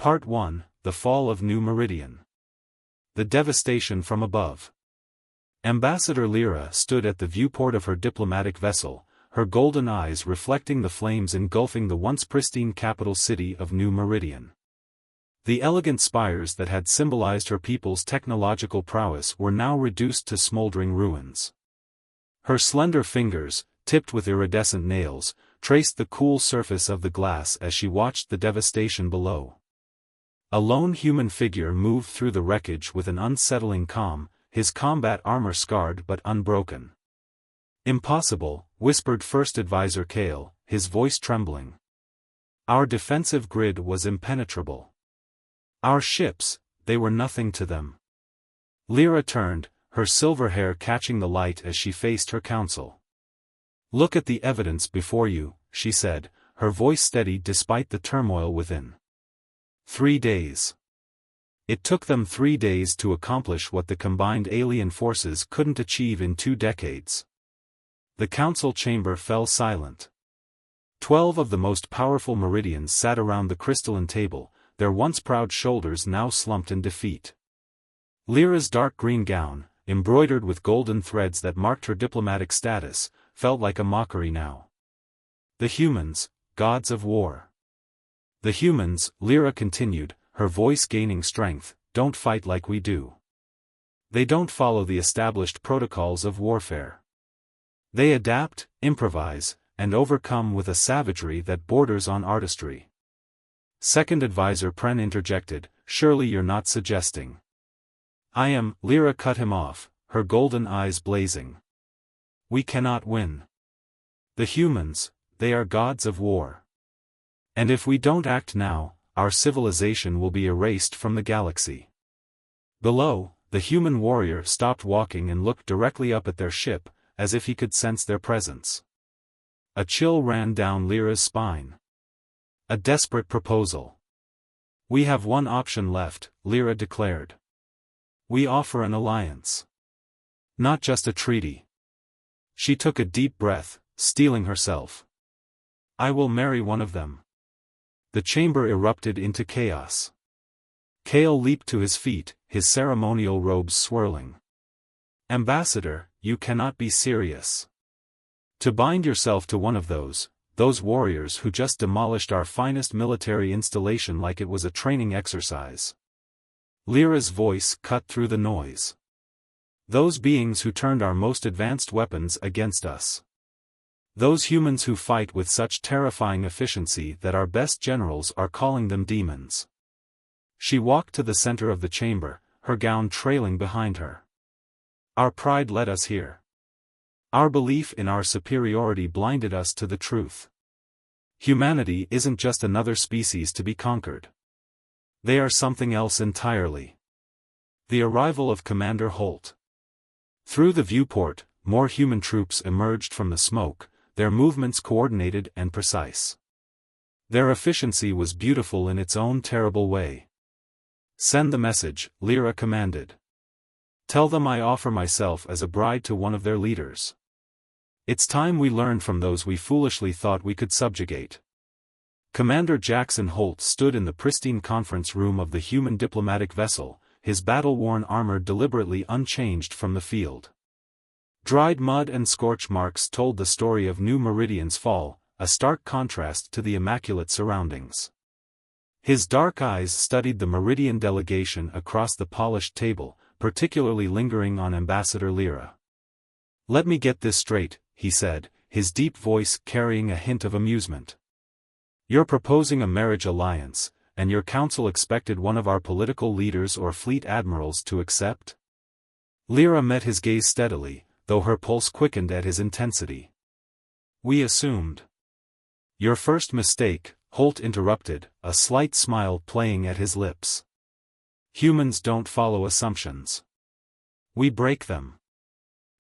Part 1, The Fall of New Meridian. The devastation from above. Ambassador Lyra stood at the viewport of her diplomatic vessel, her golden eyes reflecting the flames engulfing the once pristine capital city of New Meridian. The elegant spires that had symbolized her people's technological prowess were now reduced to smoldering ruins. Her slender fingers, tipped with iridescent nails, traced the cool surface of the glass as she watched the devastation below. A lone human figure moved through the wreckage with an unsettling calm, his combat armor scarred but unbroken. "Impossible," whispered First Advisor Kale, his voice trembling. "Our defensive grid was impenetrable. Our ships, they were nothing to them." Lyra turned, her silver hair catching the light as she faced her council. "Look at the evidence before you," she said, her voice steady despite the turmoil within. 3 days. It took them 3 days to accomplish what the combined alien forces couldn't achieve in 2 decades. The council chamber fell silent. 12 of the most powerful Meridians sat around the crystalline table, their once proud shoulders now slumped in defeat. Lyra's dark green gown, embroidered with golden threads that marked her diplomatic status, felt like a mockery now. "The humans, gods of war. The humans," Lyra continued, her voice gaining strength, "don't fight like we do. They don't follow the established protocols of warfare. They adapt, improvise, and overcome with a savagery that borders on artistry." Second Advisor Pren interjected, "Surely you're not suggesting." "I am," Lyra cut him off, her golden eyes blazing. "We cannot win. The humans, they are gods of war. And if we don't act now, our civilization will be erased from the galaxy." Below, the human warrior stopped walking and looked directly up at their ship, as if he could sense their presence. A chill ran down Lyra's spine. A desperate proposal. "We have one option left," Lyra declared. "We offer an alliance. Not just a treaty." She took a deep breath, steeling herself. "I will marry one of them." The chamber erupted into chaos. Kale leaped to his feet, his ceremonial robes swirling. "Ambassador, you cannot be serious. To bind yourself to one of those warriors who just demolished our finest military installation like it was a training exercise." Lyra's voice cut through the noise. "Those beings who turned our most advanced weapons against us. Those humans who fight with such terrifying efficiency that our best generals are calling them demons." She walked to the center of the chamber, her gown trailing behind her. "Our pride led us here. Our belief in our superiority blinded us to the truth. Humanity isn't just another species to be conquered. They are something else entirely." The arrival of Commander Holt. Through the viewport, more human troops emerged from the smoke, their movements coordinated and precise. Their efficiency was beautiful in its own terrible way. "Send the message," Lyra commanded. "Tell them I offer myself as a bride to one of their leaders. It's time we learned from those we foolishly thought we could subjugate." Commander Jackson Holt stood in the pristine conference room of the human diplomatic vessel, his battle-worn armor deliberately unchanged from the field. Dried mud and scorch marks told the story of New Meridian's fall, a stark contrast to the immaculate surroundings. His dark eyes studied the Meridian delegation across the polished table, particularly lingering on Ambassador Lyra. "Let me get this straight," he said, his deep voice carrying a hint of amusement. "You're proposing a marriage alliance, and your council expected one of our political leaders or fleet admirals to accept?" Lyra met his gaze steadily, though her pulse quickened at his intensity. "We assumed." "Your first mistake," Holt interrupted, a slight smile playing at his lips. "Humans don't follow assumptions. We break them.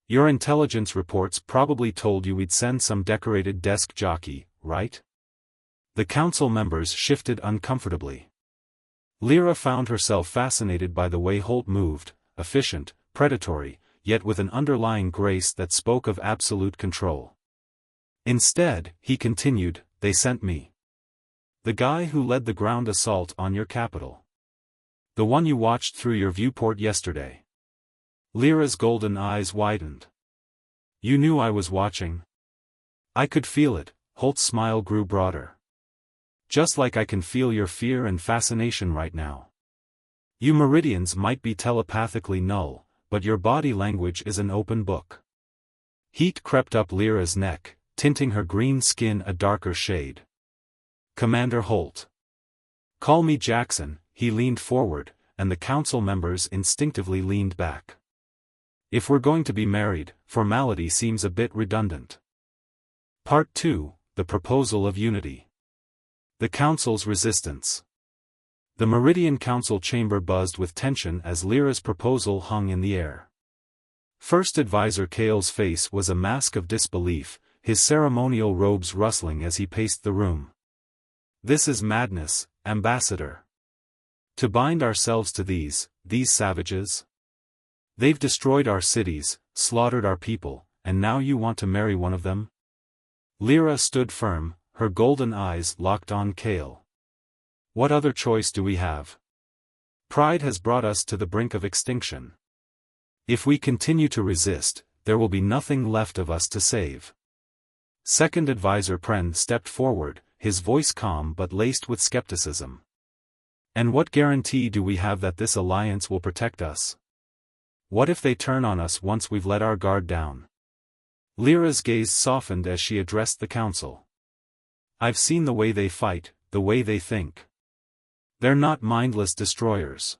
Your intelligence reports probably told you we'd send some decorated desk jockey, right?" The council members shifted uncomfortably. Lyra found herself fascinated by the way Holt moved, efficient, predatory, yet with an underlying grace that spoke of absolute control. "Instead," he continued, "they sent me. The guy who led the ground assault on your capital. The one you watched through your viewport yesterday. Lyra's golden eyes widened. You knew I was watching? I could feel it. Holt's smile grew broader. Just like I can feel your fear and fascination right now. You Meridians might be telepathically null, but your body language is an open book. Heat crept up Lyra's neck, tinting her green skin a darker shade. Commander Holt. Call me Jackson. He leaned forward, and the council members instinctively leaned back. If we're going to be married, formality seems a bit redundant. Part 2, The Proposal of Unity. The Council's Resistance. The Meridian Council chamber buzzed with tension as Lyra's proposal hung in the air. First Advisor Kale's face was a mask of disbelief, his ceremonial robes rustling as he paced the room. This is madness, Ambassador. To bind ourselves to these savages? They've destroyed our cities, slaughtered our people, and now you want to marry one of them? Lyra stood firm, her golden eyes locked on Kale. What other choice do we have? Pride has brought us to the brink of extinction. If we continue to resist, there will be nothing left of us to save. Second Advisor Pren stepped forward, his voice calm but laced with skepticism. And what guarantee do we have that this alliance will protect us? What if they turn on us once we've let our guard down? Lyra's gaze softened as she addressed the council. I've seen the way they fight, the way they think. They're not mindless destroyers.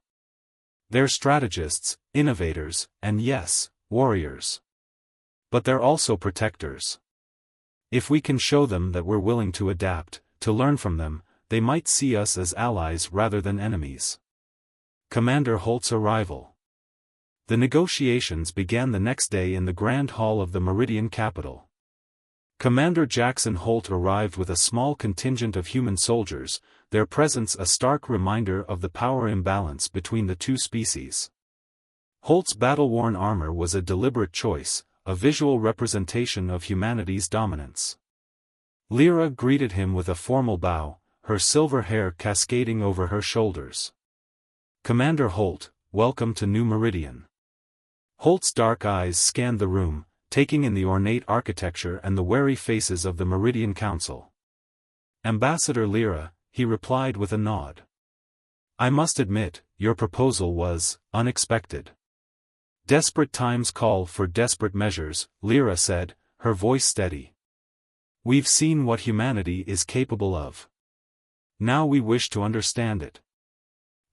They're strategists, innovators, and yes, warriors. But they're also protectors. If we can show them that we're willing to adapt, to learn from them, they might see us as allies rather than enemies. Commander Holt's arrival. The negotiations began the next day in the Grand Hall of the Meridian capital. Commander Jackson Holt arrived with a small contingent of human soldiers, their presence a stark reminder of the power imbalance between the two species. Holt's battle-worn armor was a deliberate choice, a visual representation of humanity's dominance. Lyra greeted him with a formal bow, her silver hair cascading over her shoulders. Commander Holt, welcome to New Meridian. Holt's dark eyes scanned the room, taking in the ornate architecture and the wary faces of the Meridian Council. Ambassador Lyra, he replied with a nod. I must admit, your proposal was unexpected. Desperate times call for desperate measures, Lyra said, her voice steady. We've seen what humanity is capable of. Now we wish to understand it.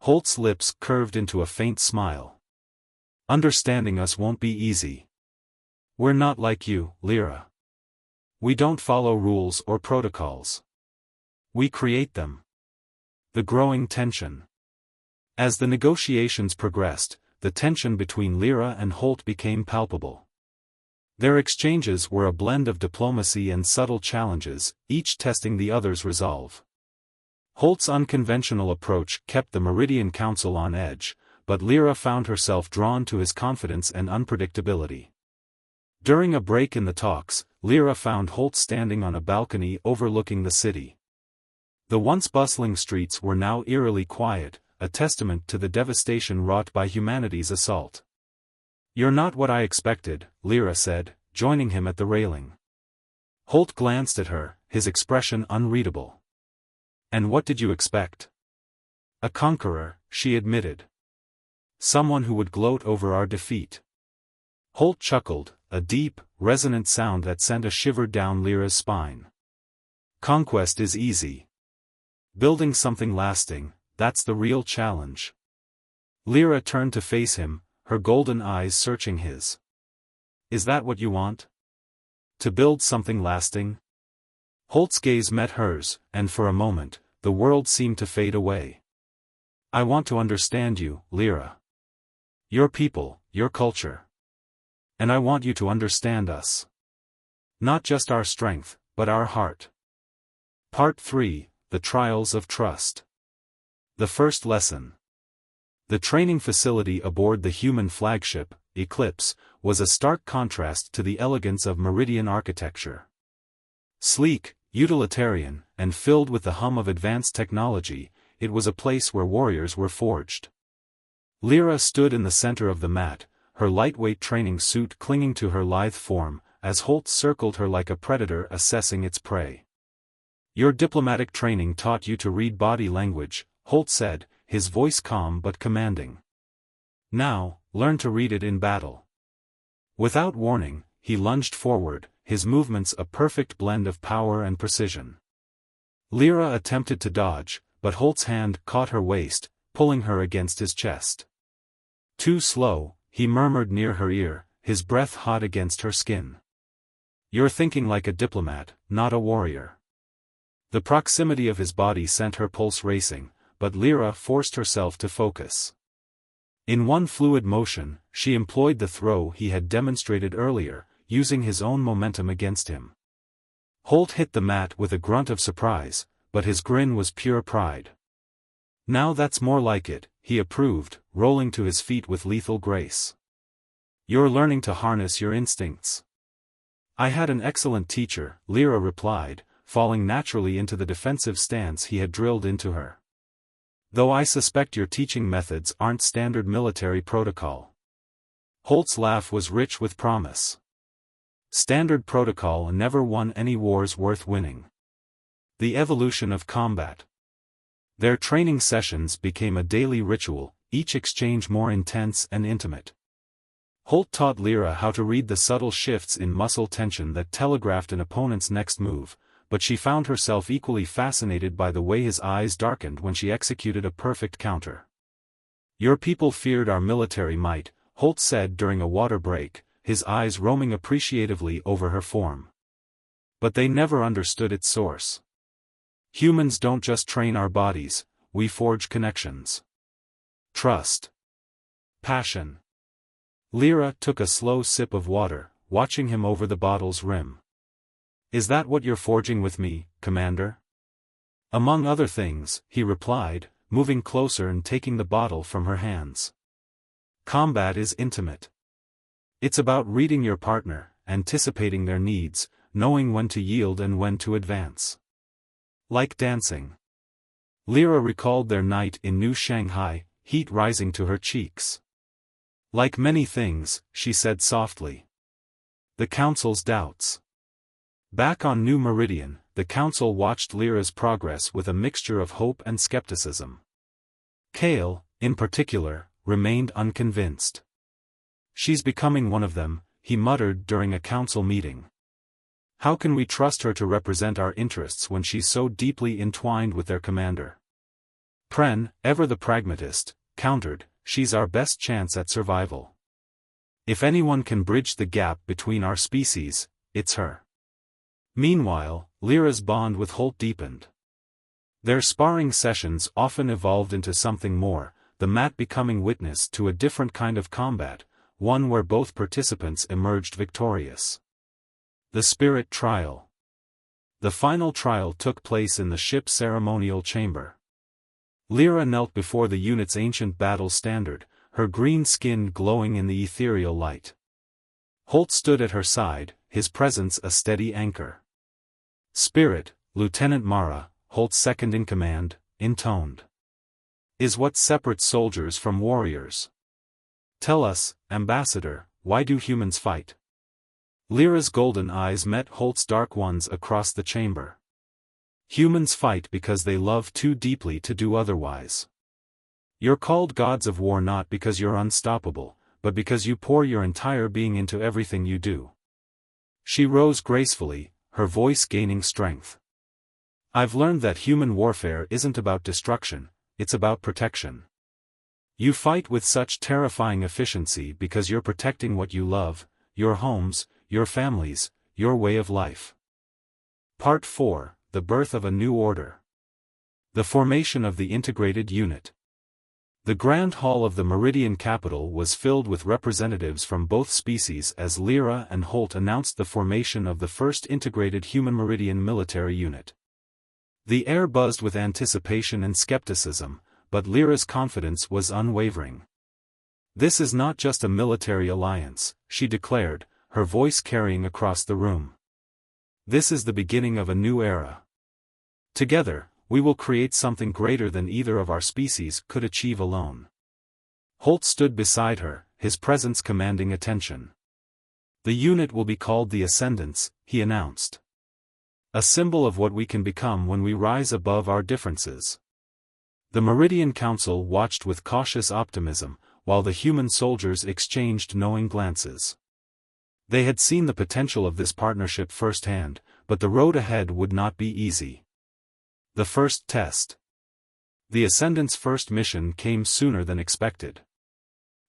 Holt's lips curved into a faint smile. Understanding us won't be easy. We're not like you, Lyra. We don't follow rules or protocols. We create them. The growing tension. As the negotiations progressed, the tension between Lyra and Holt became palpable. Their exchanges were a blend of diplomacy and subtle challenges, each testing the other's resolve. Holt's unconventional approach kept the Meridian Council on edge, but Lyra found herself drawn to his confidence and unpredictability. During a break in the talks, Lyra found Holt standing on a balcony overlooking the city. The once bustling streets were now eerily quiet, a testament to the devastation wrought by humanity's assault. You're not what I expected, Lyra said, joining him at the railing. Holt glanced at her, his expression unreadable. And what did you expect? A conqueror, she admitted. Someone who would gloat over our defeat. Holt chuckled, a deep, resonant sound that sent a shiver down Lyra's spine. Conquest is easy. Building something lasting, that's the real challenge. Lyra turned to face him, her golden eyes searching his. Is that what you want? To build something lasting? Holt's gaze met hers, and for a moment, the world seemed to fade away. I want to understand you, Lyra. Your people, your culture. And I want you to understand us. Not just our strength, but our heart. Part 3, The Trials of Trust. The first lesson. The training facility aboard the human flagship, Eclipse, was a stark contrast to the elegance of Meridian architecture. Sleek, Utilitarian, and filled with the hum of advanced technology, it was a place where warriors were forged. Lyra stood in the center of the mat, her lightweight training suit clinging to her lithe form, as Holt circled her like a predator assessing its prey. "Your diplomatic training taught you to read body language," Holt said, his voice calm but commanding. "Now, learn to read it in battle." Without warning, he lunged forward, his movements a perfect blend of power and precision. Lyra attempted to dodge, but Holt's hand caught her waist, pulling her against his chest. "Too slow," he murmured near her ear, his breath hot against her skin. "You're thinking like a diplomat, not a warrior." The proximity of his body sent her pulse racing, but Lyra forced herself to focus. In one fluid motion, she employed the throw he had demonstrated earlier, using his own momentum against him. Holt hit the mat with a grunt of surprise, but his grin was pure pride. "Now that's more like it," he approved, rolling to his feet with lethal grace. "You're learning to harness your instincts." "I had an excellent teacher," Lyra replied, falling naturally into the defensive stance he had drilled into her. "Though I suspect your teaching methods aren't standard military protocol." Holt's laugh was rich with promise. "Standard protocol never won any wars worth winning. The evolution of combat." Their training sessions became a daily ritual, each exchange more intense and intimate. Holt taught Lyra how to read the subtle shifts in muscle tension that telegraphed an opponent's next move, but she found herself equally fascinated by the way his eyes darkened when she executed a perfect counter. "Your people feared our military might," Holt said during a water break, his eyes roaming appreciatively over her form. "But they never understood its source. Humans don't just train our bodies, we forge connections. Trust. Passion." Lyra took a slow sip of water, watching him over the bottle's rim. "Is that what you're forging with me, Commander?" "Among other things," he replied, moving closer and taking the bottle from her hands. "Combat is intimate. It's about reading your partner, anticipating their needs, knowing when to yield and when to advance. Like dancing." Lyra recalled their night in New Shanghai, heat rising to her cheeks. "Like many things," she said softly. "The Council's doubts." Back on New Meridian, the Council watched Lyra's progress with a mixture of hope and skepticism. Kale, in particular, remained unconvinced. "She's becoming one of them," he muttered during a council meeting. "How can we trust her to represent our interests when she's so deeply entwined with their commander?" Pren, ever the pragmatist, countered, "She's our best chance at survival. If anyone can bridge the gap between our species, it's her." Meanwhile, Lyra's bond with Holt deepened. Their sparring sessions often evolved into something more, the mat becoming witness to a different kind of combat, one where both participants emerged victorious. The Spirit Trial. The final trial took place in the ship's ceremonial chamber. Lyra knelt before the unit's ancient battle standard, her green skin glowing in the ethereal light. Holt stood at her side, his presence a steady anchor. "Spirit, Lieutenant Mara," Holt's second-in-command, intoned, "is what separates soldiers from warriors. Tell us, Ambassador, why do humans fight?" Lyra's golden eyes met Holt's dark ones across the chamber. "Humans fight because they love too deeply to do otherwise. You're called gods of war not because you're unstoppable, but because you pour your entire being into everything you do." She rose gracefully, her voice gaining strength. "I've learned that human warfare isn't about destruction, it's about protection. You fight with such terrifying efficiency because you're protecting what you love, your homes, your families, your way of life." Part 4, The Birth of a New Order. The formation of the integrated unit. The Grand Hall of the Meridian capital was filled with representatives from both species as Lyra and Holt announced the formation of the first integrated human Meridian military unit. The air buzzed with anticipation and skepticism, but Lyra's confidence was unwavering. "This is not just a military alliance," she declared, her voice carrying across the room. This is the beginning of a new era. Together, we will create something greater than either of our species could achieve alone. Holt stood beside her, his presence commanding attention. The unit will be called the Ascendants, he announced. A symbol of what we can become when we rise above our differences. The Meridian Council watched with cautious optimism, while the human soldiers exchanged knowing glances. They had seen the potential of this partnership firsthand, but the road ahead would not be easy. The first test. The Ascendants' first mission came sooner than expected.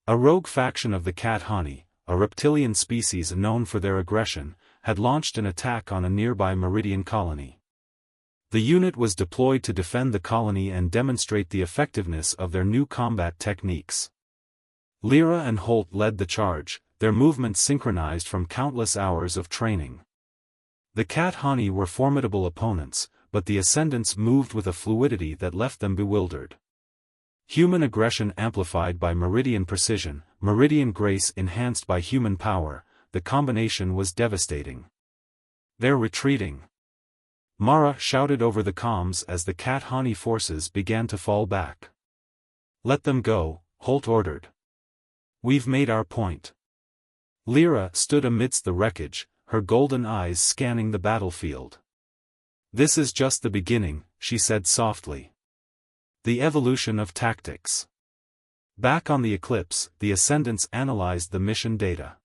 A rogue faction of the Cat Hani, a reptilian species known for their aggression, had launched an attack on a nearby Meridian colony. The unit was deployed to defend the colony and demonstrate the effectiveness of their new combat techniques. Lyra and Holt led the charge, their movements synchronized from countless hours of training. The Cat Hani were formidable opponents, but the Ascendants moved with a fluidity that left them bewildered. Human aggression amplified by Meridian precision, Meridian grace enhanced by human power, the combination was devastating. They're retreating. Mara shouted over the comms as the Cat Hani forces began to fall back. Let them go, Holt ordered. We've made our point. Lyra stood amidst the wreckage, her golden eyes scanning the battlefield. This is just the beginning, she said softly. The evolution of tactics. Back on the Eclipse, the Ascendants analyzed the mission data.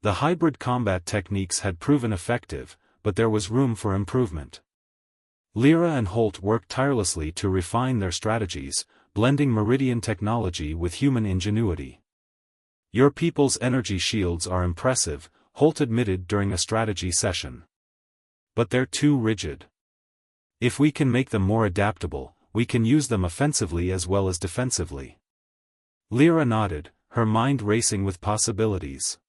The hybrid combat techniques had proven effective, but there was room for improvement. Lyra and Holt worked tirelessly to refine their strategies, blending Meridian technology with human ingenuity. Your people's energy shields are impressive, Holt admitted during a strategy session. But they're too rigid. If we can make them more adaptable, we can use them offensively as well as defensively. Lyra nodded, her mind racing with possibilities.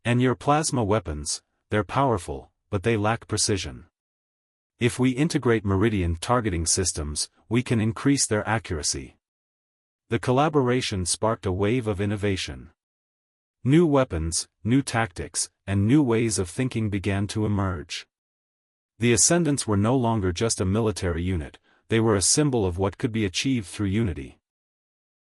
And your plasma weapons, they're powerful, but they lack precision. If we integrate Meridian targeting systems, we can increase their accuracy. The collaboration sparked a wave of innovation. New weapons, new tactics, and new ways of thinking began to emerge. The Ascendants were no longer just a military unit, they were a symbol of what could be achieved through unity.